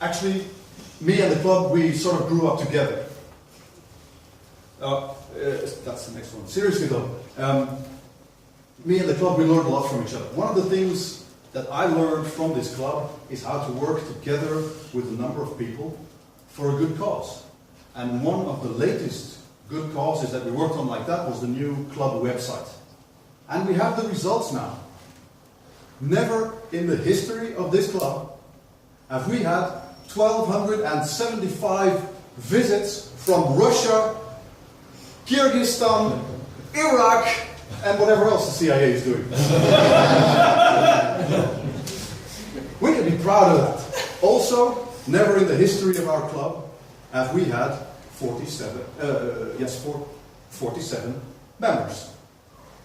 actually, me and the club, we sort of grew up together. That's the next one. Seriously though, me and the club, we learned a lot from each other. One of the things that I learned from this club is how to work together with a number of people for a good cause. And one of the latest good causes that we worked on like that was the new club website. And we have the results now. Never in the history of this club have we had 1,275 visits from Russia, Kyrgyzstan, Iraq, and whatever else the CIA is doing. We can be proud of that. Also, never in the history of our club have we had 47 members.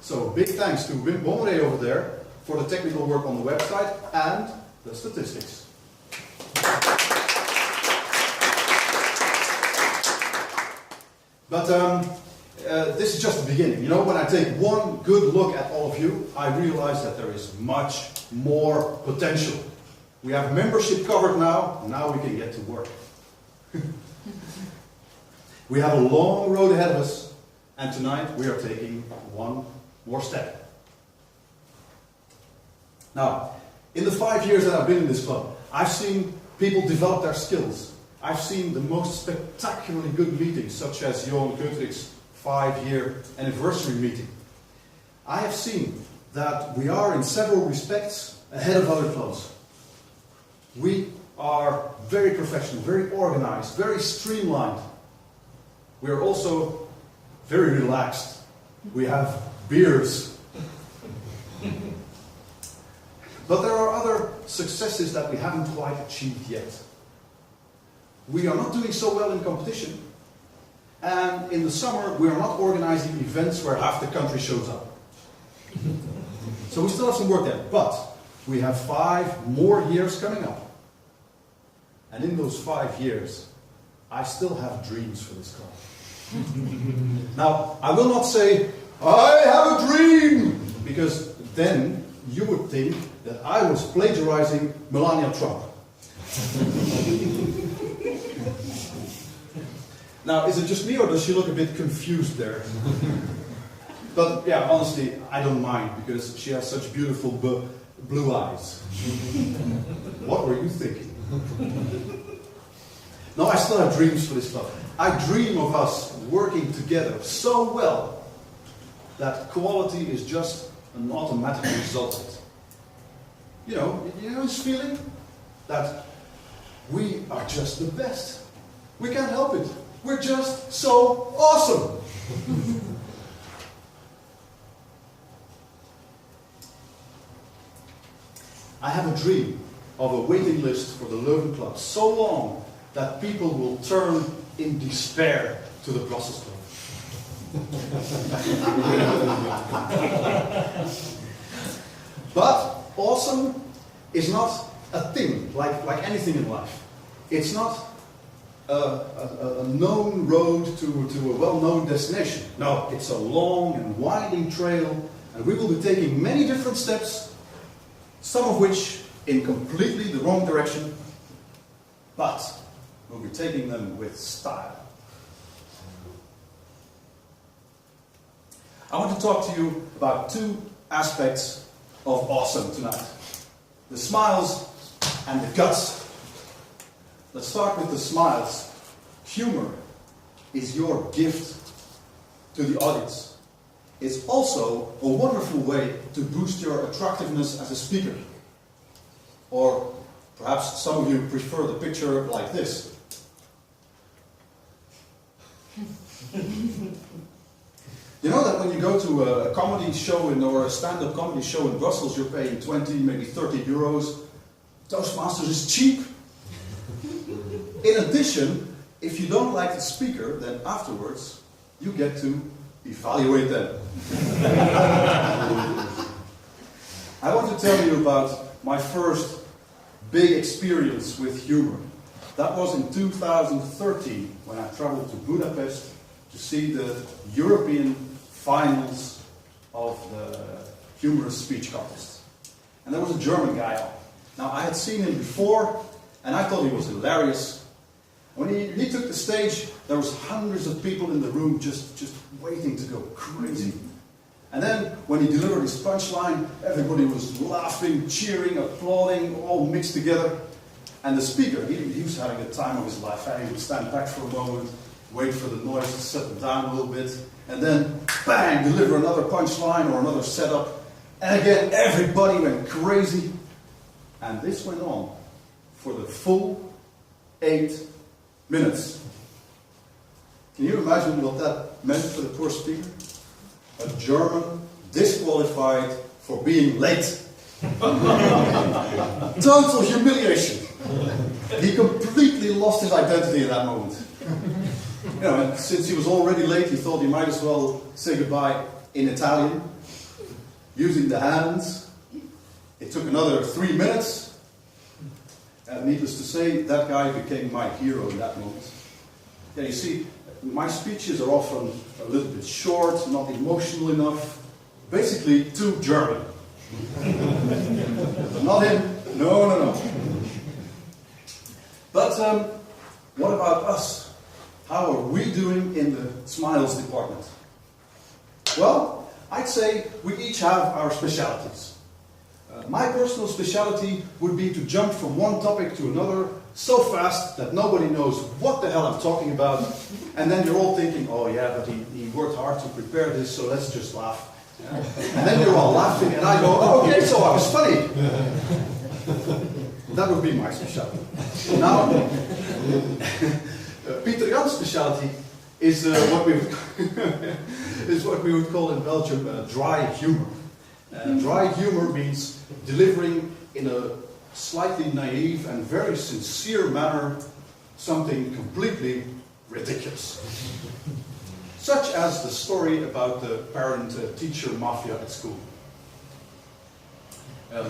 So big thanks to Wim Bommeré over there for the technical work on the website and the statistics. But this is just the beginning. You know, when I take one good look at all of you, I realize that there is much more potential. We have membership covered now we can get to work. We have a long road ahead of us, and tonight we are taking one more step. Now, in the 5 years that I've been in this club, I've seen people develop their skills. I've seen the most spectacularly good meetings, such as Johan Guthrich's 5-year anniversary meeting. I have seen that we are, in several respects, ahead of other clubs. We are very professional, very organized, very streamlined. We are also very relaxed. We have beers. But there are other successes that we haven't quite achieved yet. We are not doing so well in competition. And in the summer, we are not organizing events where half the country shows up. So we still have some work there. But we have 5 more years coming up. And in those 5 years, I still have dreams for this club. Now, I will not say, I have a dream! Because then you would think that I was plagiarizing Melania Trump. Now, is it just me or does she look a bit confused there? But yeah, honestly, I don't mind because she has such beautiful blue eyes. What were you thinking? No, I still have dreams for this club. I dream of us working together so well that quality is just an automatic result of it. You know this feeling? That we are just the best. We can't help it. We're just so awesome. I have a dream of a waiting list for the Leuven Club so long that people will turn in despair to the Brussels Club. But awesome is not a thing like anything in life. It's not a known road to a well-known destination. No, it's a long and winding trail, and we will be taking many different steps, some of which in completely the wrong direction, but we'll be taking them with style. I want to talk to you about 2 aspects of awesome tonight. The smiles and the guts. Let's start with the smiles. Humor is your gift to the audience. It's also a wonderful way to boost your attractiveness as a speaker. Or perhaps some of you prefer the picture like this. You know that when you go to a comedy show or a stand-up comedy show in Brussels, you're paying 20, maybe 30 euros. Toastmasters is cheap. In addition, if you don't like the speaker, then afterwards you get to evaluate them. I want to tell you about my first big experience with humor. That was in 2013 when I traveled to Budapest to see the European finals of the humorous speech contest. And there was a German guy on. Now I had seen him before, And I thought he was hilarious. When he took the stage, there was hundreds of people in the room just waiting to go crazy. And then, when he delivered his punchline, everybody was laughing, cheering, applauding, all mixed together. And the speaker, he was having the time of his life. He would stand back for a moment, wait for the noise to settle down a little bit, and then, bang, deliver another punchline or another setup. And again, everybody went crazy. And this went on for the full 8 minutes. Can you imagine what that meant for the poor speaker? A German disqualified for being late. Total humiliation. He completely lost his identity in that moment. You know, and since he was already late, he thought he might as well say goodbye in Italian, using the hands. It took another 3 minutes. And needless to say, that guy became my hero in that moment. Yeah, you see, my speeches are often a little bit short, not emotional enough, basically too German. Not him. No. But what about us? How are we doing in the smiles department? Well, I'd say we each have our specialities. My personal specialty would be to jump from one topic to another so fast that nobody knows what the hell I'm talking about, and then you're all thinking, oh yeah, but he worked hard to prepare this, so let's just laugh. Yeah? And then you're all laughing, and I go, oh, okay, so I was funny. That would be my specialty. Now, Peter Jan's specialty is what we would call in Belgium dry humor. Dry humor means delivering in a slightly naive and very sincere manner something completely ridiculous. Such as the story about the parent-teacher mafia at school.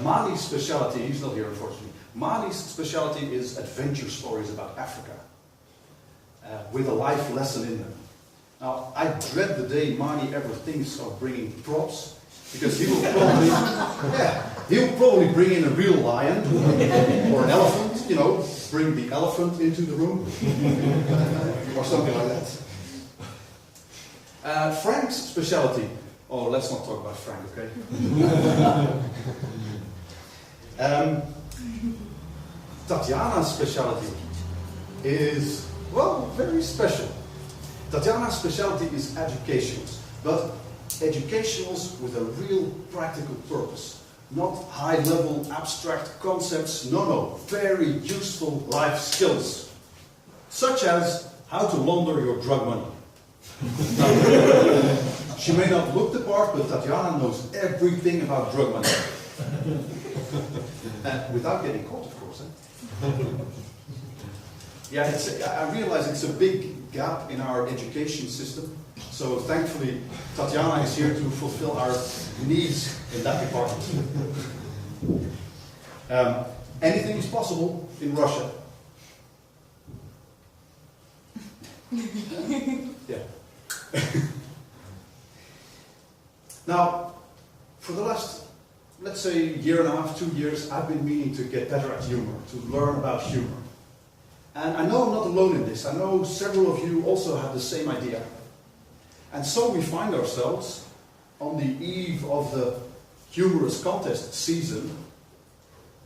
Mani's specialty, he's not here unfortunately, Mani's specialty is adventure stories about Africa, with a life lesson in them. Now, I dread the day Mani ever thinks of bringing props, because he will probably bring in a real lion or an elephant, you know, bring the elephant into the room or something like that. Frank's specialty. Oh, let's not talk about Frank, okay? Tatjana's specialty is, well, very special. Tatjana's specialty is educationals, but educationals with a real practical purpose. Not high-level abstract concepts, no, very useful life skills. Such as how to launder your drug money. She may not look the part, but Tatjana knows everything about drug money. Without getting caught, of course. Yeah, I realize it's a big gap in our education system. So thankfully, Tatjana is here to fulfill our needs in that department. Anything is possible in Russia. Yeah. Now, for the last, let's say, year and a half, 2 years, I've been meaning to get better at humor, to learn about humor. And I know I'm not alone in this. I know several of you also have the same idea. And so we find ourselves on the eve of the humorous contest season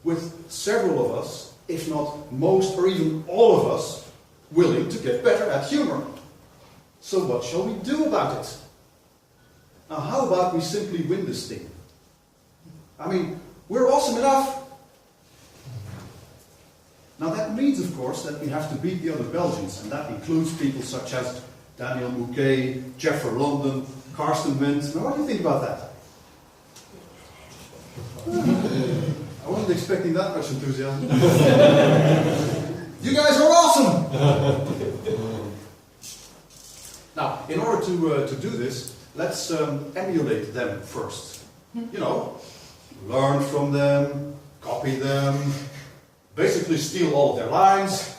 with several of us, if not most or even all of us, willing to get better at humor. So what shall we do about it? Now, how about we simply win this thing? I mean, we're awesome enough. Now that means, of course, that we have to beat the other Belgians, and that includes people such as Daniel Mouquet, Jeffrey London, Karsten Wendt. Now, what do you think about that? I wasn't expecting that much enthusiasm. You guys are awesome! Now, in order to do this, let's emulate them first. You know, learn from them, copy them, basically steal all of their lines.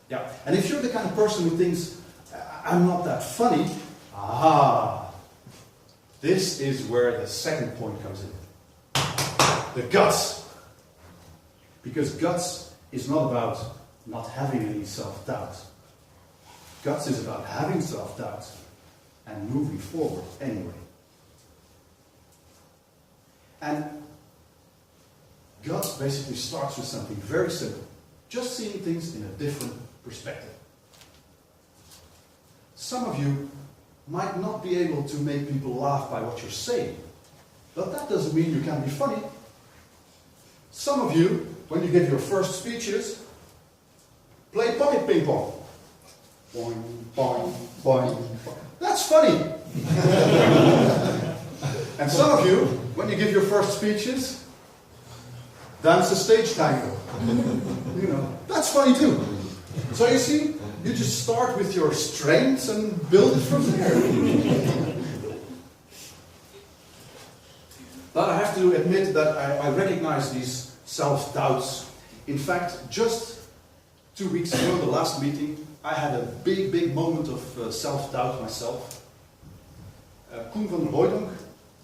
Yeah, and if you're the kind of person who thinks, I'm not that funny, this is where the second point comes in. The guts. Because guts is not about not having any self-doubt. Guts is about having self-doubt and moving forward anyway. And guts basically starts with something very simple. Just seeing things in a different perspective. Some of you might not be able to make people laugh by what you're saying, but that doesn't mean you can't be funny. Some of you, when you give your first speeches, play pocket ping pong. Boing, boing, boing, boing. That's funny. And some of you, when you give your first speeches, dance a stage tango. You know, that's funny too. So you see, you just start with your strengths and build it from there. But I have to admit that I recognize these self-doubts. In fact, just 2 weeks ago, the last meeting, I had a big moment of self-doubt myself. Koen van der Hooydonk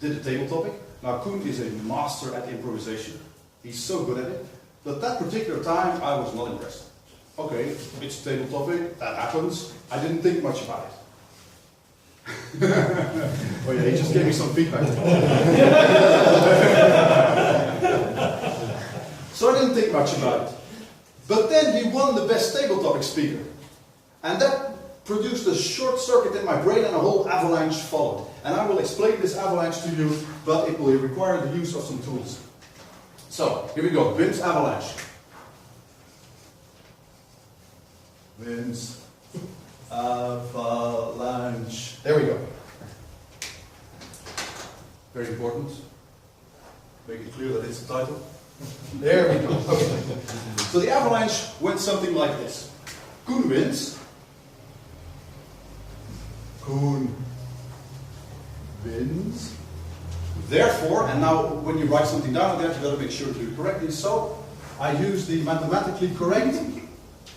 did a table topic. Now Koen is a master at improvisation. He's so good at it. But that particular time, I was not impressed. Okay, it's a table topic, that happens. I didn't think much about it. Oh yeah, he just gave me some feedback. So I didn't think much about it. But then he won the best table topic speaker. And that produced a short circuit in my brain and a whole avalanche followed. And I will explain this avalanche to you, but it will require the use of some tools. So, here we go, Wim's avalanche. Wim's avalanche. There we go. Very important. Make it clear that it's the title. There we go. Okay. So the avalanche went something like this. Koen wins. Koen wins. Therefore, and now when you write something down there, you've got to make sure to do it correctly. So I use the mathematically correct.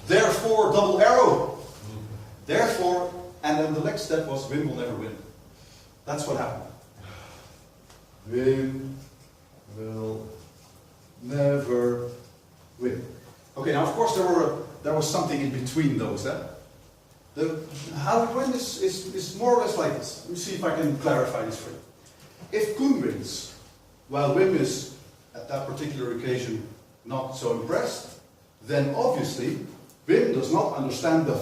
Therefore, double arrow. Therefore, and then the next step was Wim will never win. That's what happened. Wim will never win. Okay, now of course there was something in between those. How to win is more or less like this. Let me see if I can clarify this for you. If Koen wins, while Wim is at that particular occasion not so impressed, then obviously Wim does not understand the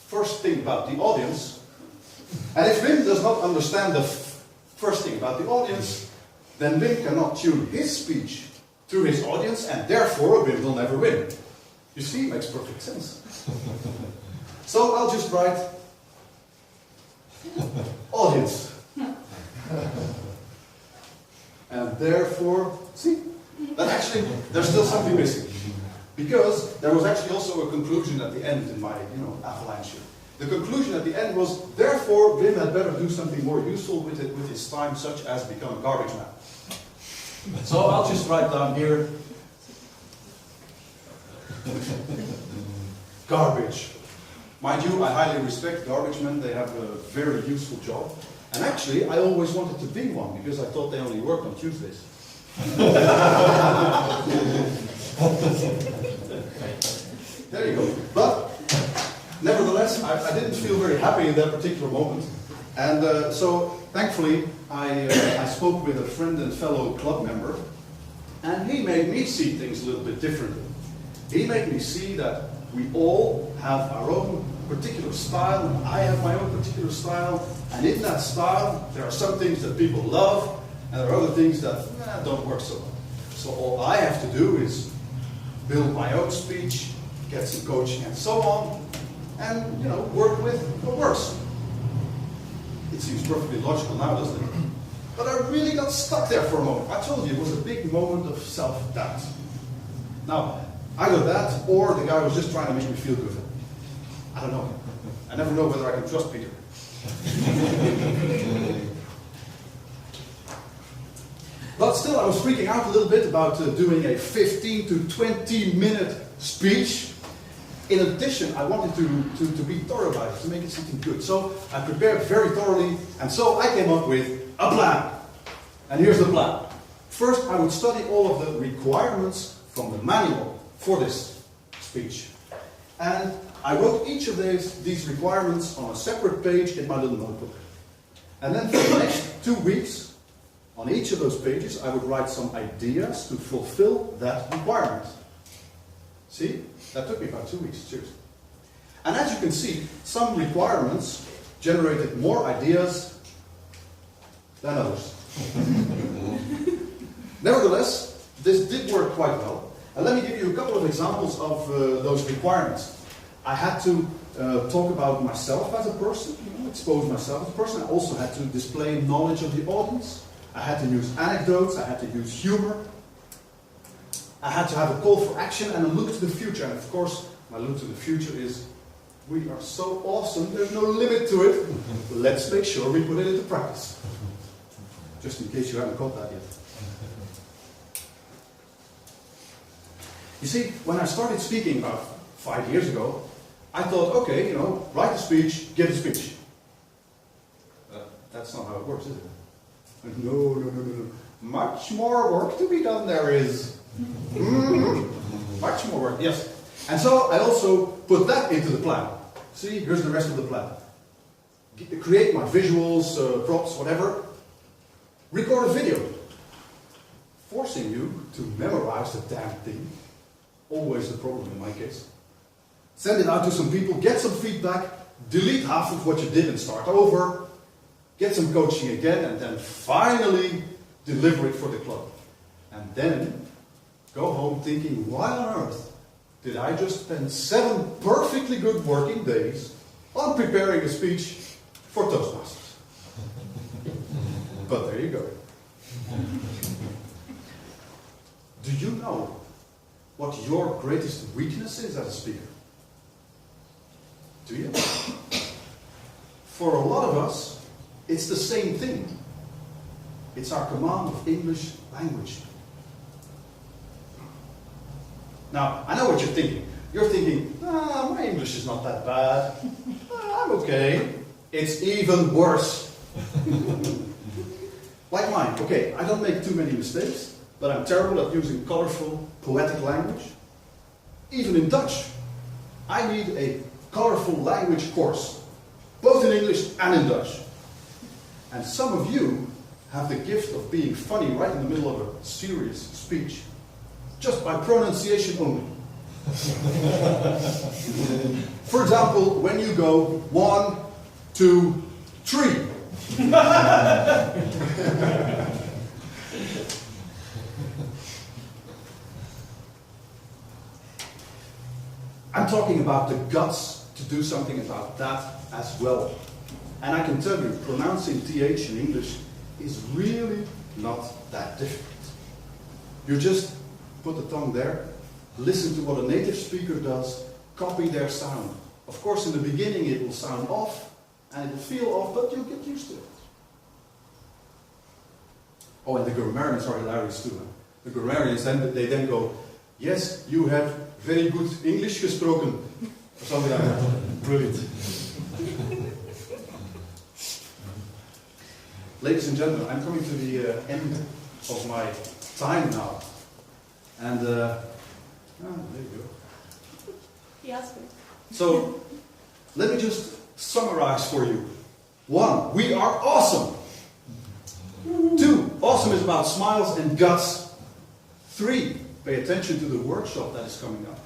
first thing about the audience. And if Wim does not understand the first thing about the audience, then Wim cannot tune his speech to his audience, and therefore Wim will never win. You see, it makes perfect sense. So I'll just write audience. And therefore, see, that actually, there's still something missing. Because there was actually also a conclusion at the end in my, avalanche here. The conclusion at the end was, therefore, Wim had better do something more useful with his time, such as become a garbage man. So I'll just write down here, garbage. Mind you, I highly respect garbage men, they have a very useful job. And actually, I always wanted to be one, because I thought they only worked on Tuesdays. There you go. But, nevertheless, I didn't feel very happy in that particular moment. And so, thankfully, I spoke with a friend and fellow club member, and he made me see things a little bit differently. He made me see that we all have our own particular style, and I have my own particular style, and in that style, there are some things that people love, and there are other things that don't work so well. So all I have to do is build my own speech, get some coaching and so on, and work with what works. It seems perfectly logical now, doesn't it? But I really got stuck there for a moment. I told you, it was a big moment of self-doubt. Now, either that, or the guy was just trying to make me feel good. I don't know. I never know whether I can trust Peter. But still, I was freaking out a little bit about doing a 15 to 20 minute speech. In addition, I wanted to be thorough about it, to make it something good. So I prepared very thoroughly, and so I came up with a plan. And here's the plan. First, I would study all of the requirements from the manual for this speech. And I wrote each of these requirements on a separate page in my little notebook. And then for the next 2 weeks, on each of those pages, I would write some ideas to fulfill that requirement. See? That took me about 2 weeks, seriously. And as you can see, some requirements generated more ideas than others. Nevertheless, this did work quite well. And let me give you a couple of examples of those requirements. I had to talk about myself as a person, expose myself as a person. I also had to display knowledge of the audience. I had to use anecdotes. I had to use humor. I had to have a call for action and a look to the future. And of course, my look to the future is, we are so awesome, there's no limit to it. Let's make sure we put it into practice. Just in case you haven't caught that yet. You see, when I started speaking about 5 years ago, I thought, okay, write a speech, give a speech. That's not how it works, is it? No. Much more work to be done there is. Much more work, yes. And so I also put that into the plan. See, here's the rest of the plan. Create my visuals, props, whatever. Record a video. Forcing you to memorize the damn thing. Always the problem in my case. Send it out to some people, get some feedback, delete half of what you did and start over. Get some coaching again, and then finally deliver it for the club. And then go home thinking, why on earth did I just spend 7 perfectly good working days on preparing a speech for Toastmasters? But there you go. Do you know what your greatest weakness is as a speaker? Do you? For a lot of us, it's the same thing. It's our command of English language. Now, I know what you're thinking. You're thinking, my English is not that bad. I'm okay. It's even worse. Like mine. Okay, I don't make too many mistakes, but I'm terrible at using colorful, poetic language. Even in Dutch, I need a colorful language course, both in English and in Dutch. And some of you have the gift of being funny right in the middle of a serious speech, just by pronunciation only. For example, when you go 1, 2, 3. I'm talking about the guts to do something about that as well. And I can tell you, pronouncing TH in English is really not that difficult. You just put the tongue there, listen to what a native speaker does, copy their sound. Of course, in the beginning it will sound off, and it will feel off, but you'll get used to it. Oh, and the grammarians are hilarious too. Huh? The grammarians, they then go, yes, you have very good English gesproken, or something like that. Brilliant. Ladies and gentlemen, I'm coming to the end of my time now. And, there you go. He asked me. So, let me just summarize for you. 1, we are awesome. 2, awesome is about smiles and guts. 3, pay attention to the workshop that is coming up.